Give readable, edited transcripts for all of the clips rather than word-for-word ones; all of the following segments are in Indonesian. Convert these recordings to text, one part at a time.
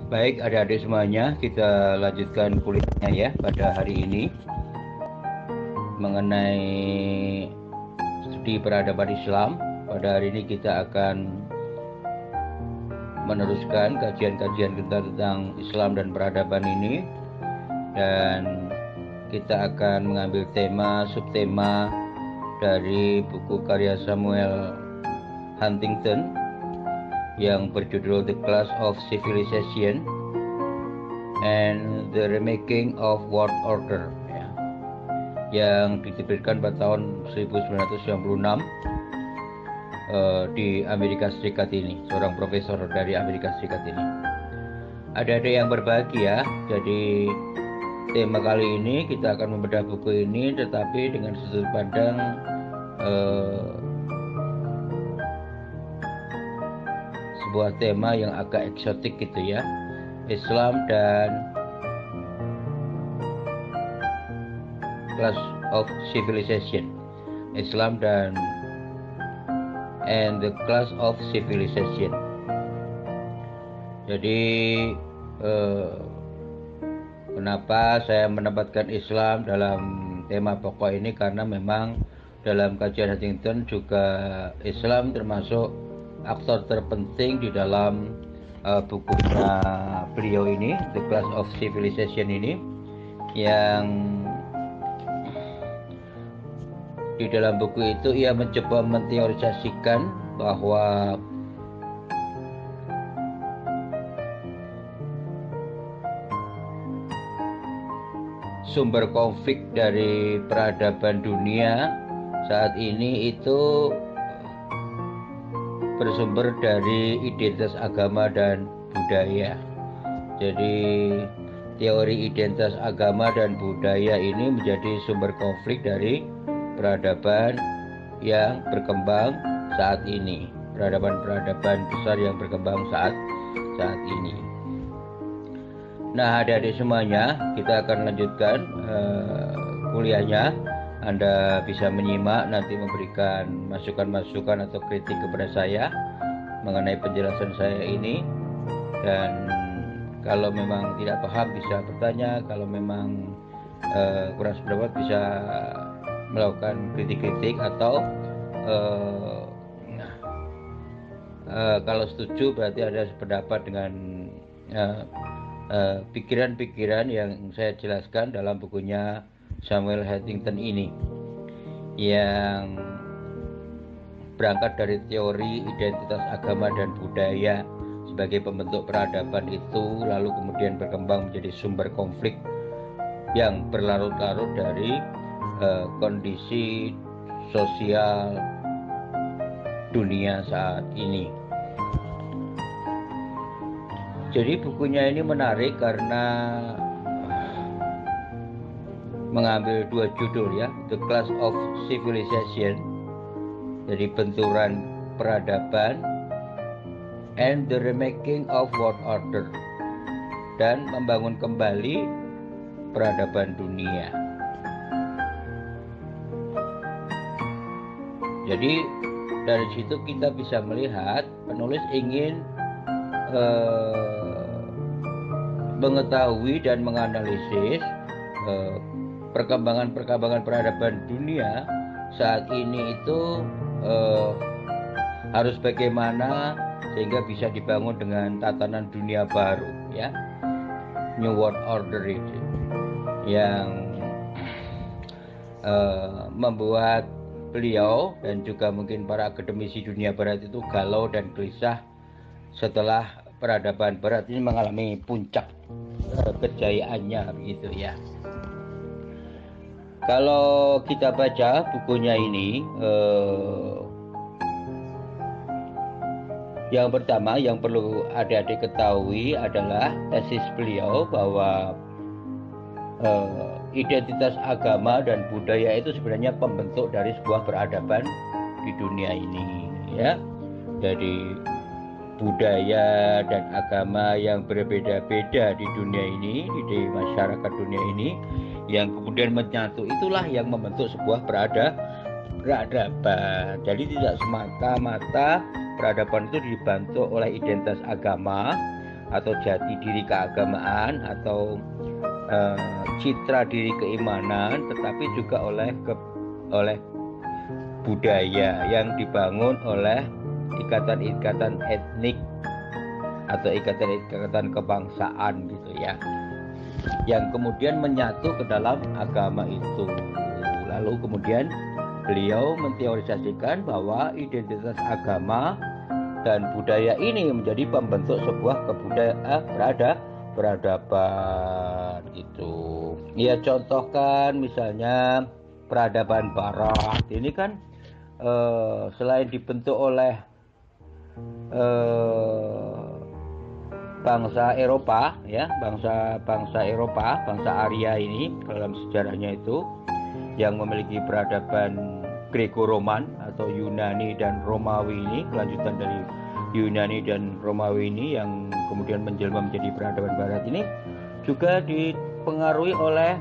Baik, adik-adik semuanya, kita lanjutkan kuliahnya ya pada hari ini mengenai studi peradaban Islam. Pada hari ini kita akan meneruskan kajian-kajian kita tentang Islam dan peradaban ini, dan kita akan mengambil subtema dari buku karya Samuel Huntington yang berjudul The Clash of Civilization and the Remaking of World Order ya, yang diterbitkan pada tahun 1996 di Amerika Serikat ini, seorang profesor dari Amerika Serikat ini. Adik-adik yang berbahagia, jadi tema kali ini kita akan membedah buku ini, tetapi dengan sudut pandang sebuah tema yang agak eksotik gitu ya, Islam dan Clash of Civilization, Islam and the Clash of Civilization. Jadi kenapa saya menempatkan Islam dalam tema pokok ini, karena memang dalam kajian Huntington juga Islam termasuk aktor terpenting di dalam bukunya beliau ini, The Clash of Civilization ini, yang di dalam buku itu ia mencoba menteorisasikan bahwa sumber konflik dari peradaban dunia saat ini itu bersumber dari identitas agama dan budaya. Jadi teori identitas agama dan budaya ini menjadi sumber konflik dari peradaban yang berkembang saat ini, peradaban-peradaban besar yang berkembang saat ini. Nah, adik-adik semuanya, kita akan lanjutkan kuliahnya. Anda bisa menyimak, nanti memberikan masukan-masukan atau kritik kepada saya mengenai penjelasan saya ini, dan kalau memang tidak paham bisa bertanya, kalau memang kurang sependapat bisa melakukan kritik-kritik, atau kalau setuju berarti ada sependapat dengan pikiran-pikiran yang saya jelaskan dalam bukunya Samuel Huntington ini, yang berangkat dari teori identitas agama dan budaya sebagai pembentuk peradaban itu, lalu kemudian berkembang menjadi sumber konflik yang berlarut-larut dari kondisi sosial dunia saat ini. Jadi bukunya ini menarik karena mengambil dua judul ya, The Clash of Civilization, jadi benturan peradaban, and the Remaking of World Order, dan membangun kembali peradaban dunia. Jadi dari situ kita bisa melihat penulis ingin mengetahui dan menganalisis perkembangan peradaban dunia saat ini itu harus bagaimana sehingga bisa dibangun dengan tatanan dunia baru ya, New World Order itu, yang membuat beliau dan juga mungkin para akademisi dunia barat itu galau dan gelisah setelah peradaban barat ini mengalami puncak kejayaannya begitu ya. Kalau kita baca bukunya ini, yang pertama yang perlu adik-adik ketahui adalah tesis beliau bahwa identitas agama dan budaya itu sebenarnya pembentuk dari sebuah peradaban di dunia ini ya. Jadi budaya dan agama yang berbeda-beda di dunia ini, di masyarakat dunia ini, yang kemudian menyatu, itulah yang membentuk sebuah peradaban. Jadi tidak semata-mata peradaban itu dibantu oleh identitas agama atau jati diri keagamaan atau citra diri keimanan, tetapi juga oleh budaya yang dibangun oleh ikatan-ikatan etnik atau ikatan-ikatan kebangsaan gitu ya, yang kemudian menyatu ke dalam agama itu. Lalu kemudian beliau menteorisasikan bahwa identitas agama dan budaya ini menjadi pembentuk sebuah peradaban gitu. Ia contohkan misalnya peradaban Barat ini kan selain dibentuk oleh bangsa Eropa ya, bangsa Eropa, bangsa Arya ini dalam sejarahnya itu yang memiliki peradaban Greco-Roman atau Yunani dan Romawi ini, kelanjutan dari Yunani dan Romawi ini yang kemudian menjelma menjadi peradaban Barat ini juga dipengaruhi oleh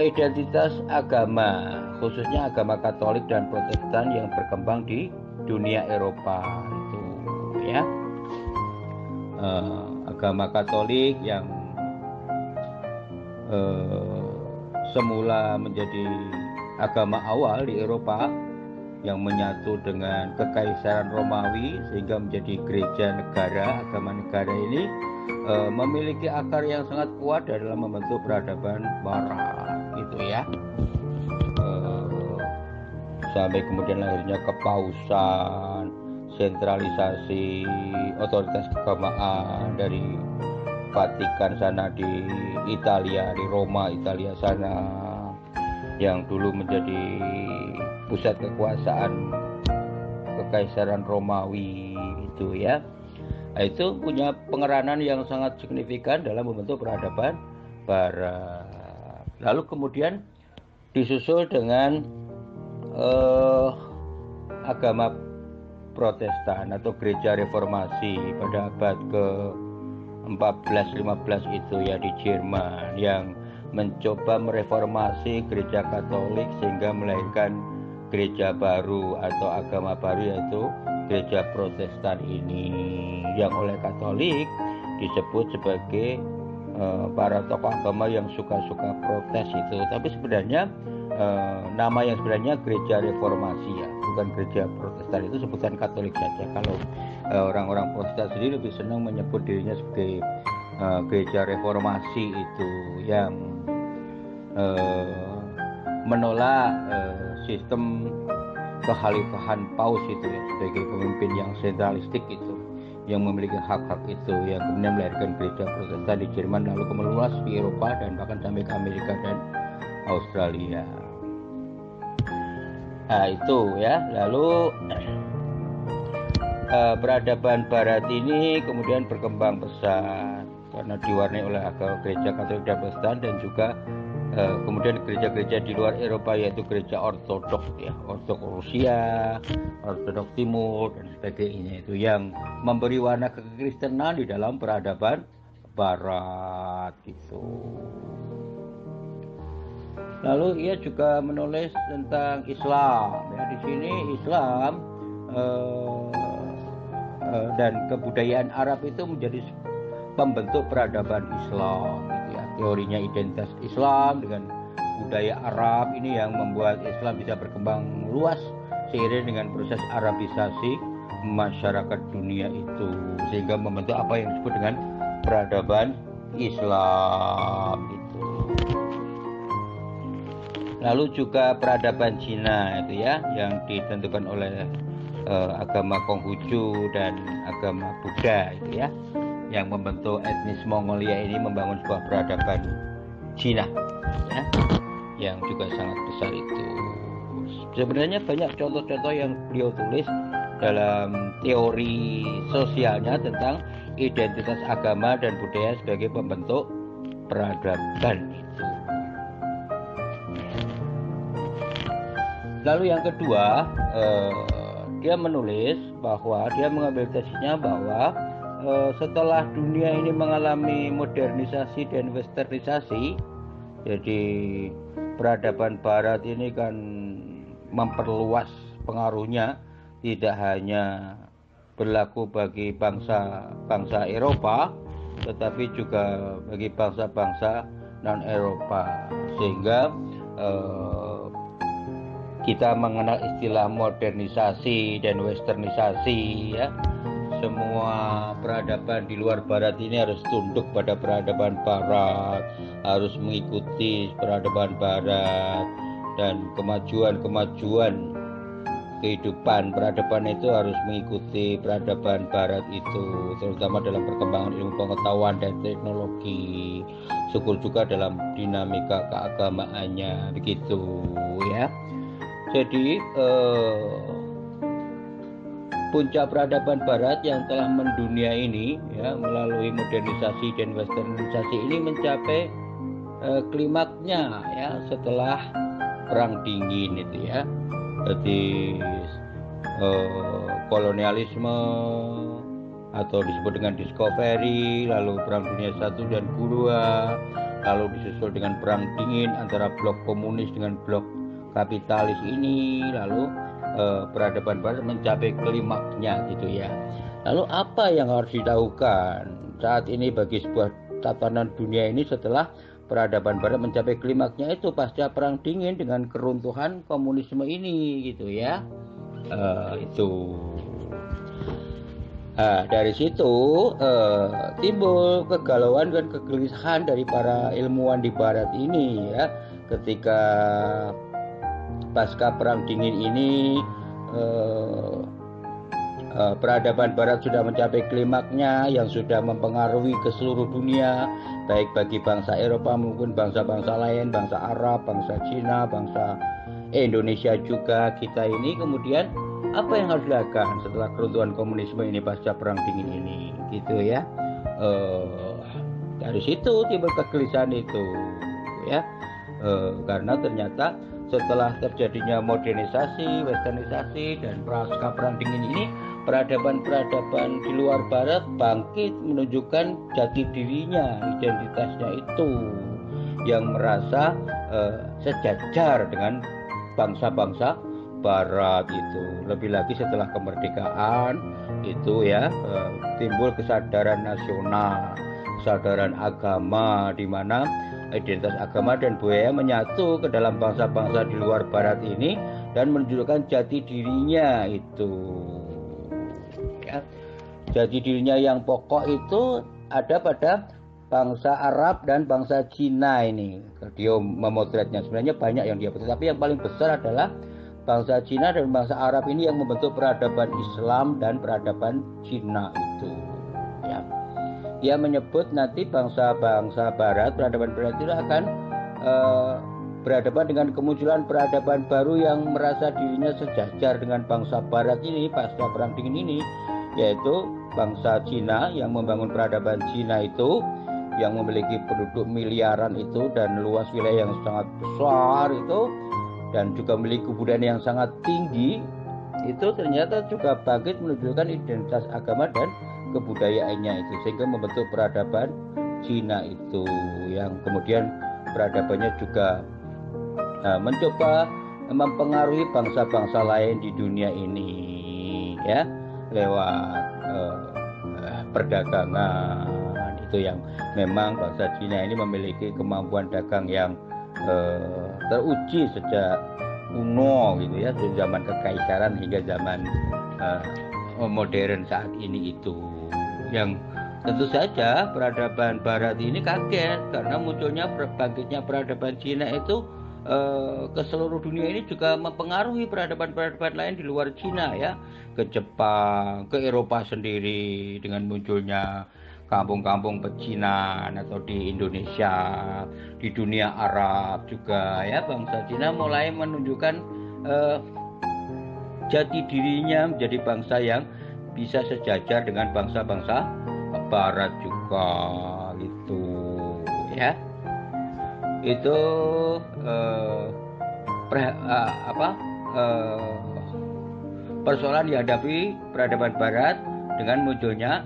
identitas agama, khususnya agama Katolik dan Protestan yang berkembang di dunia Eropa itu ya. Agama Katolik yang semula menjadi agama awal di Eropa yang menyatu dengan Kekaisaran Romawi sehingga menjadi gereja negara, agama negara ini memiliki akar yang sangat kuat dalam membentuk peradaban Barat gitu ya. Sampai kemudian lahirnya kepausan, sentralisasi otoritas keagamaan dari Vatikan sana di Italia, di Roma Italia sana, yang dulu menjadi pusat kekuasaan Kekaisaran Romawi itu ya. Nah, itu punya pengeranan yang sangat signifikan dalam membentuk peradaban Barat. Lalu kemudian disusul dengan agama Protestan atau gereja reformasi pada abad ke-14-15 itu ya di Jerman, yang mencoba mereformasi gereja Katolik sehingga melahirkan gereja baru atau agama baru, yaitu gereja Protestan ini, yang oleh Katolik disebut sebagai para tokoh agama yang suka-suka protes itu. Tapi sebenarnya nama yang sebenarnya gereja reformasi ya, bukan gereja Protestan. Itu sebutan Katolik saja. Kalau orang-orang Protestan sendiri lebih senang menyebut dirinya sebagai gereja reformasi itu, yang menolak sistem kekhalifahan paus itu ya, sebagai pemimpin yang sentralistik itu, yang memiliki hak-hak itu, yang kemudian melahirkan gereja Protestan di Jerman, lalu meluas di Eropa dan bahkan sampai ke Amerika dan Australia. Nah itu ya. Lalu peradaban Barat ini kemudian berkembang pesat karena diwarnai oleh gereja Katolik dan Protestan, dan juga kemudian gereja-gereja di luar Eropa, yaitu gereja Ortodoks ya, Ortodoks Rusia, Ortodoks Timur dan sebagainya, itu yang memberi warna kekristenan di dalam peradaban Barat gitu. Lalu ia juga menulis tentang Islam ya. Di sini Islam dan kebudayaan Arab itu menjadi pembentuk peradaban Islam gitu ya. Teorinya identitas Islam dengan budaya Arab ini yang membuat Islam bisa berkembang luas seiring dengan proses Arabisasi masyarakat dunia itu, sehingga membentuk apa yang disebut dengan peradaban Islam itu. Lalu juga peradaban Cina itu ya, yang ditentukan oleh agama Konghucu dan agama Buddha itu ya, yang membentuk etnis Mongolia ini membangun sebuah peradaban Cina ya, yang juga sangat besar itu. Sebenarnya banyak contoh-contoh yang beliau tulis dalam teori sosialnya tentang identitas agama dan budaya sebagai pembentuk peradaban itu. Lalu yang kedua, dia menulis bahwa dia mengambil tesisnya bahwa setelah dunia ini mengalami modernisasi dan westernisasi, jadi peradaban Barat ini kan memperluas pengaruhnya tidak hanya berlaku bagi bangsa-bangsa Eropa, tetapi juga bagi bangsa-bangsa non-Eropa, sehingga kita mengenal istilah modernisasi dan westernisasi, ya. Semua peradaban di luar barat ini harus tunduk pada peradaban barat, harus mengikuti peradaban barat, dan kemajuan kehidupan peradaban itu harus mengikuti peradaban barat itu, terutama dalam perkembangan ilmu pengetahuan dan teknologi, syukur juga dalam dinamika keagamaannya, begitu ya. Jadi puncak peradaban barat yang telah mendunia ini, ya, melalui modernisasi dan westernisasi ini mencapai klimaksnya, ya, setelah perang dingin itu, ya. Jadi kolonialisme atau disebut dengan discovery, lalu perang dunia 1 dan 2, lalu disusul dengan perang dingin antara blok komunis dengan blok kapitalis ini, lalu peradaban barat mencapai klimaksnya gitu, ya. Lalu apa yang harus dilakukan saat ini bagi sebuah tatanan dunia ini setelah peradaban barat mencapai klimaksnya itu pasca perang dingin dengan keruntuhan komunisme ini gitu, ya. Itu. Dari situ timbul kegalauan dan kegelisahan dari para ilmuwan di barat ini, ya, ketika pasca perang dingin ini peradaban barat sudah mencapai klimaksnya yang sudah mempengaruhi ke seluruh dunia, baik bagi bangsa Eropa maupun bangsa-bangsa lain, bangsa Arab, bangsa Cina, bangsa Indonesia juga kita ini. Kemudian apa yang harus dilakukan setelah keruntuhan komunisme ini pasca perang dingin ini gitu, ya. Dari situ timbul kegelisahan itu, ya, karena ternyata setelah terjadinya modernisasi, westernisasi, dan pasca perang dingin ini, peradaban-peradaban di luar barat bangkit menunjukkan jati dirinya, identitasnya itu, yang merasa sejajar dengan bangsa-bangsa barat itu. Lebih lagi setelah kemerdekaan itu, ya, timbul kesadaran nasional, kesadaran agama, di mana identitas agama dan budaya menyatu ke dalam bangsa-bangsa di luar barat ini dan menunjukkan jati dirinya itu, ya. Jati dirinya yang pokok itu ada pada bangsa Arab dan bangsa Cina ini. Dia memotretnya sebenarnya banyak yang dia potret, tapi yang paling besar adalah bangsa Cina dan bangsa Arab ini yang membentuk peradaban Islam dan peradaban Cina itu, ya. Dia menyebut nanti bangsa-bangsa barat, peradaban barat itu akan berhadapan dengan kemunculan peradaban baru yang merasa dirinya sejajar dengan bangsa barat ini pasca perang dingin ini, yaitu bangsa Cina yang membangun peradaban Cina itu, yang memiliki penduduk miliaran itu dan luas wilayah yang sangat besar itu, dan juga memiliki kebudayaan yang sangat tinggi itu, ternyata juga bangkit menunjukkan identitas agama dan kebudayaannya itu, sehingga membentuk peradaban Cina itu, yang kemudian peradabannya juga mencoba mempengaruhi bangsa-bangsa lain di dunia ini, ya, lewat perdagangan itu, yang memang bangsa Cina ini memiliki kemampuan dagang yang teruji sejak kuno gitu, ya, dari zaman kekaisaran hingga zaman modern saat ini itu, yang tentu saja peradaban barat ini kaget karena munculnya bangkitnya peradaban Cina itu ke seluruh dunia ini juga mempengaruhi peradaban-peradaban lain di luar Cina, ya, ke Jepang, ke Eropa sendiri dengan munculnya kampung-kampung pecinan atau di Indonesia, di dunia Arab juga, ya, bangsa Cina mulai menunjukkan jati dirinya menjadi bangsa yang bisa sejajar dengan bangsa-bangsa barat juga gitu, ya. Itu persoalan dihadapi peradaban barat dengan munculnya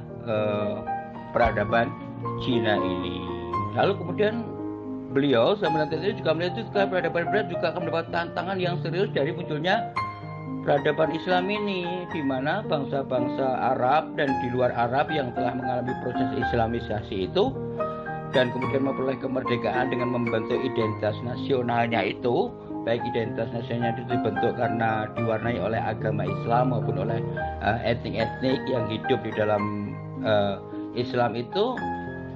peradaban Cina ini. Lalu kemudian beliau sama itu juga melihat juga peradaban barat juga akan mendapat tantangan yang serius dari munculnya peradaban Islam ini, di mana bangsa-bangsa Arab dan di luar Arab yang telah mengalami proses Islamisasi itu dan kemudian memperoleh kemerdekaan dengan membentuk identitas nasionalnya itu, baik identitas nasionalnya itu dibentuk karena diwarnai oleh agama Islam maupun oleh etnik-etnik yang hidup di dalam Islam itu,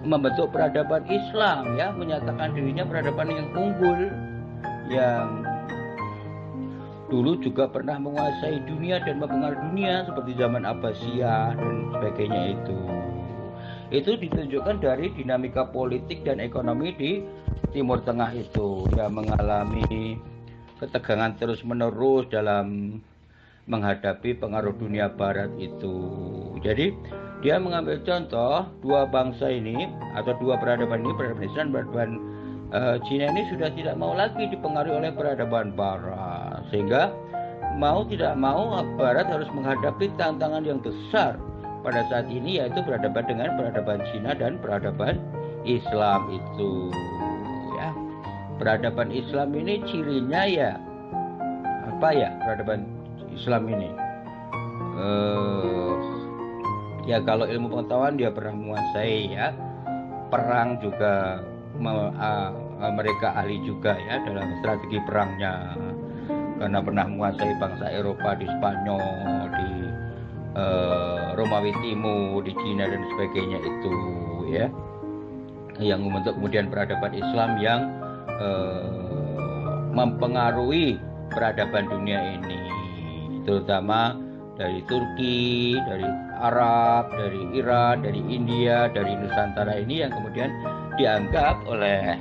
membentuk peradaban Islam, ya, menyatakan dirinya peradaban yang unggul, yang dulu juga pernah menguasai dunia dan mempengaruhi dunia seperti zaman Abbasiyah dan sebagainya itu. Itu ditunjukkan dari dinamika politik dan ekonomi di Timur Tengah itu, yang mengalami ketegangan terus-menerus dalam menghadapi pengaruh dunia barat itu. Jadi dia mengambil contoh dua bangsa ini atau dua peradaban ini, peradaban Islam, peradaban Cina ini sudah tidak mau lagi dipengaruhi oleh peradaban barat, sehingga mau tidak mau barat harus menghadapi tantangan yang besar pada saat ini, yaitu berhadapan dengan peradaban Cina dan peradaban Islam itu, ya. Peradaban Islam ini cirinya ya apa ya? Peradaban Islam ini ya kalau ilmu pengetahuan dia pernah menguasai, ya. Perang juga mereka ahli juga, ya, dalam strategi perangnya, karena pernah menguasai bangsa Eropa di Spanyol, di Romawi Timur, di Cina dan sebagainya itu, ya, yang membentuk kemudian peradaban Islam yang mempengaruhi peradaban dunia ini, terutama dari Turki, dari Arab, dari Iran, dari India, dari Nusantara ini, yang kemudian dianggap oleh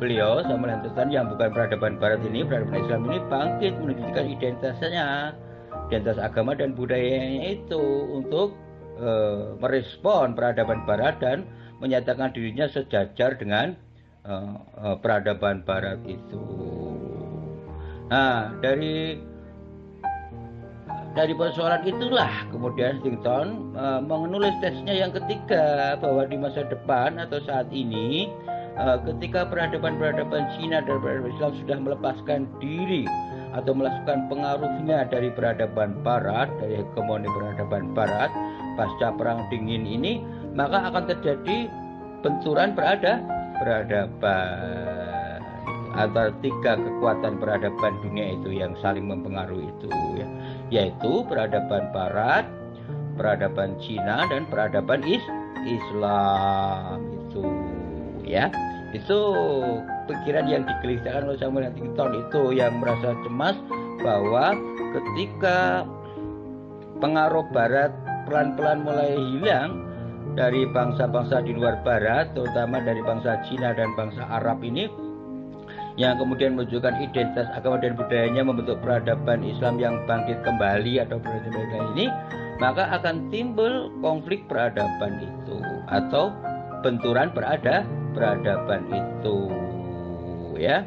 beliau Samuel Huntington yang bukan peradaban barat ini, peradaban Islam ini bangkit menunjukkan identitasnya, identitas agama dan budayanya itu untuk merespon peradaban barat dan menyatakan dirinya sejajar dengan peradaban barat itu. Nah, dari persoalan itulah kemudian Huntington menulis tesnya yang ketiga, bahwa di masa depan atau saat ini, ketika peradaban-peradaban Cina dan peradaban Islam sudah melepaskan diri atau melakukan pengaruhnya dari peradaban barat, dari hegemoni peradaban barat pasca perang dingin ini, maka akan terjadi benturan peradaban antara tiga kekuatan peradaban dunia itu yang saling mempengaruhi itu, ya, yaitu peradaban barat, peradaban Cina dan peradaban Islam itu, ya. Itu pikiran yang digelisahkan oleh Samuel Huntington itu, yang merasa cemas bahwa ketika pengaruh barat pelan-pelan mulai hilang dari bangsa-bangsa di luar barat, terutama dari bangsa Cina dan bangsa Arab ini, yang kemudian menunjukkan identitas agama dan budayanya, membentuk peradaban Islam yang bangkit kembali atau peradaban ini, maka akan timbul konflik peradaban itu atau benturan peradaban itu, ya.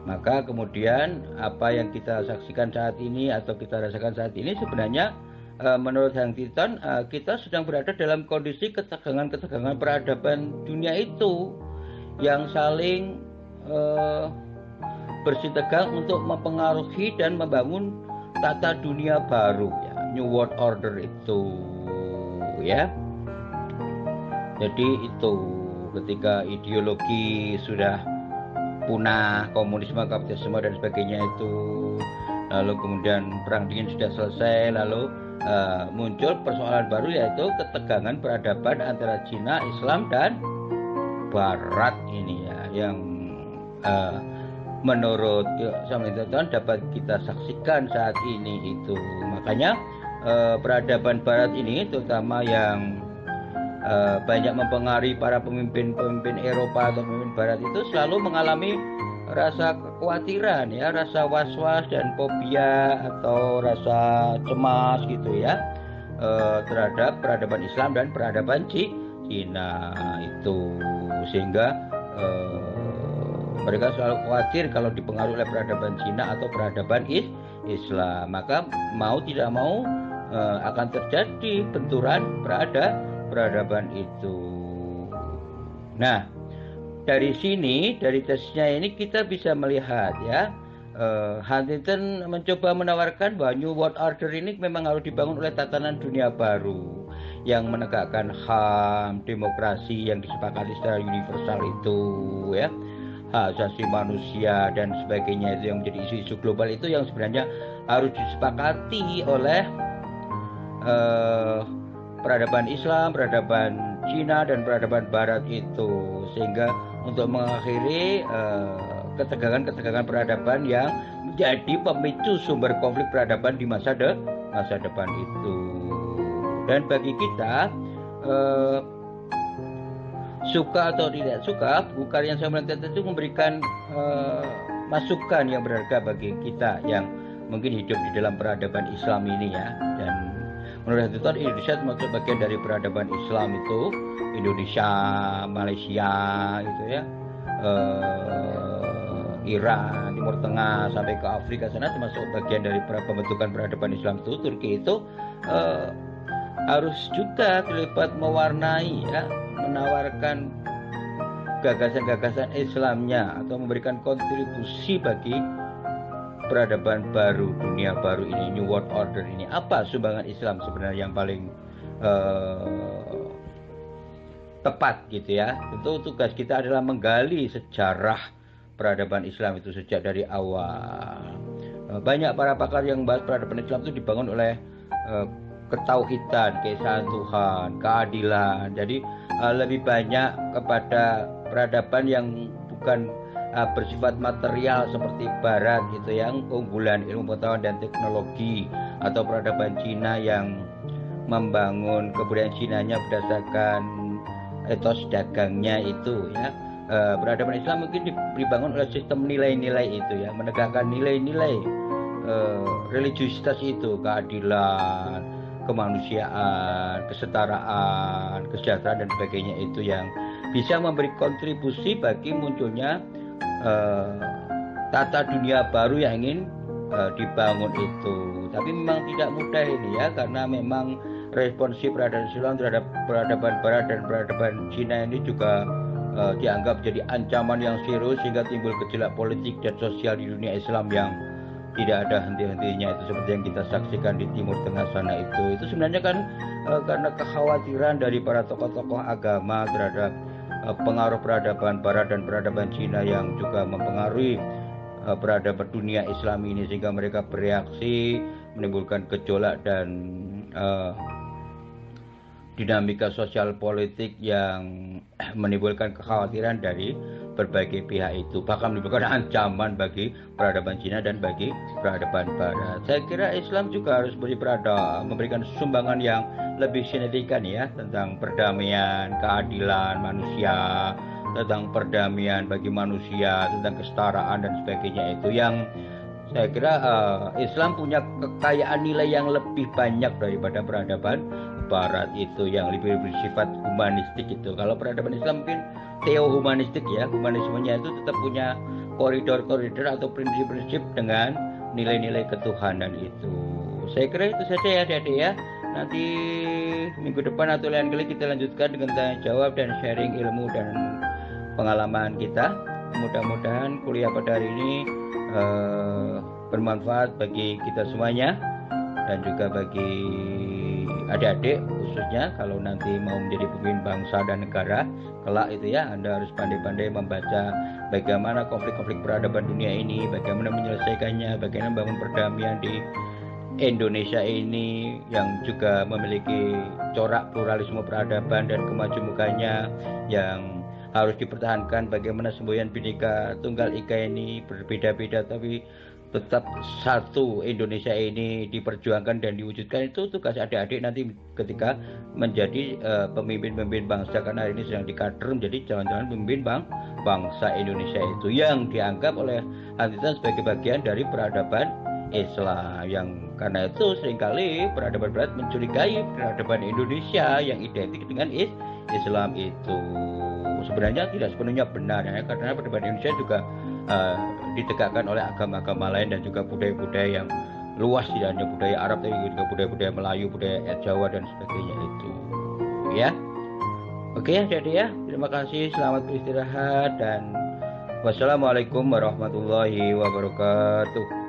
Maka kemudian apa yang kita saksikan saat ini atau kita rasakan saat ini sebenarnya menurut Huntington kita sedang berada dalam kondisi ketegangan peradaban dunia itu yang saling bersih tegang untuk mempengaruhi dan membangun tata dunia baru, ya, New World Order itu, ya. Jadi itu ketika ideologi sudah punah, komunisme, kapitalisme dan sebagainya itu, lalu kemudian perang dingin sudah selesai, lalu muncul persoalan baru, yaitu ketegangan peradaban antara Cina, Islam dan Barat ini, ya, yang menurut Samuel Huntington dapat kita saksikan saat ini itu. Makanya peradaban Barat ini, terutama yang banyak mempengaruhi para pemimpin Eropa atau pemimpin Barat itu, selalu mengalami rasa kekhawatiran, ya, rasa was-was dan fobia atau rasa cemas gitu, ya, terhadap peradaban Islam dan peradaban Cina itu, sehingga mereka selalu khawatir kalau dipengaruhi oleh peradaban Cina atau peradaban Islam, maka mau tidak mau akan terjadi benturan peradaban itu. Nah, dari sini, dari tesnya ini kita bisa melihat, ya, Huntington mencoba menawarkan bahwa New World Order ini memang harus dibangun oleh tatanan dunia baru yang menegakkan HAM, demokrasi yang disepakati secara universal itu, ya, hak asasi manusia dan sebagainya, itu yang menjadi isu-isu global itu yang sebenarnya harus disepakati oleh peradaban Islam, peradaban Cina dan peradaban Barat itu, sehingga untuk mengakhiri ketegangan-ketegangan peradaban yang menjadi pemicu sumber konflik peradaban di masa depan itu. Dan bagi kita, suka atau tidak suka, buku karya Samuel Huntington itu memberikan masukan yang berharga bagi kita yang mungkin hidup di dalam peradaban Islam ini, ya. Dan menurut Huntington, Indonesia termasuk bagian dari peradaban Islam itu, Indonesia, Malaysia, gitu ya, Iran, Timur Tengah sampai ke Afrika sana termasuk bagian dari pembentukan peradaban Islam itu. Turki itu harus juga terlibat mewarnai, ya, menawarkan gagasan-gagasan Islamnya atau memberikan kontribusi bagi peradaban baru, dunia baru ini, New World Order ini. Apa sumbangan Islam sebenarnya yang paling tepat, gitu ya? Tentu tugas kita adalah menggali sejarah peradaban Islam itu sejak dari awal. Banyak para pakar yang membahas peradaban Islam itu dibangun oleh ketauhidan, keesaan Tuhan, keadilan. Jadi lebih banyak kepada peradaban yang bukan bersifat material seperti Barat, gitu, yang unggulan ilmu pengetahuan dan teknologi, atau peradaban Cina yang membangun kebudayaan Cinanya berdasarkan etos dagangnya itu, ya. Peradaban Islam mungkin dibangun oleh sistem nilai-nilai itu, ya, menegakkan nilai-nilai religiusitas itu, keadilan, kemanusiaan, kesetaraan, kesejahteraan dan sebagainya itu yang bisa memberi kontribusi bagi munculnya tata dunia baru yang ingin dibangun itu. Tapi memang tidak mudah ini, ya, karena memang responsif peradaban Islam terhadap peradaban Barat dan peradaban Cina ini juga dianggap jadi ancaman yang serius, sehingga timbul gejolak politik dan sosial di dunia Islam yang tidak ada henti-hentinya, itu seperti yang kita saksikan di Timur Tengah sana itu sebenarnya kan karena kekhawatiran dari para tokoh-tokoh agama terhadap pengaruh peradaban Barat dan peradaban Cina yang juga mempengaruhi peradaban dunia Islam ini, sehingga mereka bereaksi menimbulkan gejolak dan dinamika sosial politik yang menimbulkan kekhawatiran dari berbagai pihak itu, bahkan menimbulkan ancaman bagi peradaban Cina dan bagi peradaban Barat. Saya kira Islam juga harus memberikan sumbangan yang lebih signifikan, ya, tentang perdamaian, keadilan manusia, tentang perdamaian bagi manusia, tentang kesetaraan dan sebagainya itu, yang saya kira Islam punya kekayaan nilai yang lebih banyak daripada peradaban Barat itu yang lebih bersifat humanistik itu. Kalau peradaban Islam mungkin teo-humanistik, ya, humanismenya itu tetap punya koridor-koridor atau prinsip-prinsip dengan nilai-nilai ketuhanan itu. Saya kira itu saja, ya, Adik-adik, ya. Nanti minggu depan atau lain kali kita lanjutkan dengan tanya jawab dan sharing ilmu dan pengalaman kita. Mudah-mudahan kuliah pada hari ini bermanfaat bagi kita semuanya dan juga bagi adik-adik, khususnya kalau nanti mau menjadi pemimpin bangsa dan negara kelak itu, ya, Anda harus pandai-pandai membaca bagaimana konflik-konflik peradaban dunia ini, bagaimana menyelesaikannya, bagaimana membangun perdamaian di Indonesia ini yang juga memiliki corak pluralisme peradaban dan kemajemukannya yang harus dipertahankan. Bagaimana semboyan Bhinneka Tunggal Ika ini berbeda-beda tapi tetap satu Indonesia ini diperjuangkan dan diwujudkan. Itu tugas adik-adik nanti ketika menjadi pemimpin-pemimpin bangsa, karena hari ini sedang dikader menjadi calon-calon pemimpin bangsa Indonesia itu yang dianggap oleh Huntington sebagai bagian dari peradaban Islam, yang karena itu seringkali peradaban Barat mencurigai peradaban Indonesia yang identik dengan Islam itu. Sebenarnya tidak sepenuhnya benar, ya, karena peradaban Indonesia juga ditegakkan oleh agama-agama lain dan juga budaya-budaya yang luas, tidak hanya budaya Arab tapi juga budaya-budaya Melayu, budaya Jawa dan sebagainya itu, ya. Oke, jadi, ya, terima kasih, selamat beristirahat dan Wassalamualaikum warahmatullahi wabarakatuh.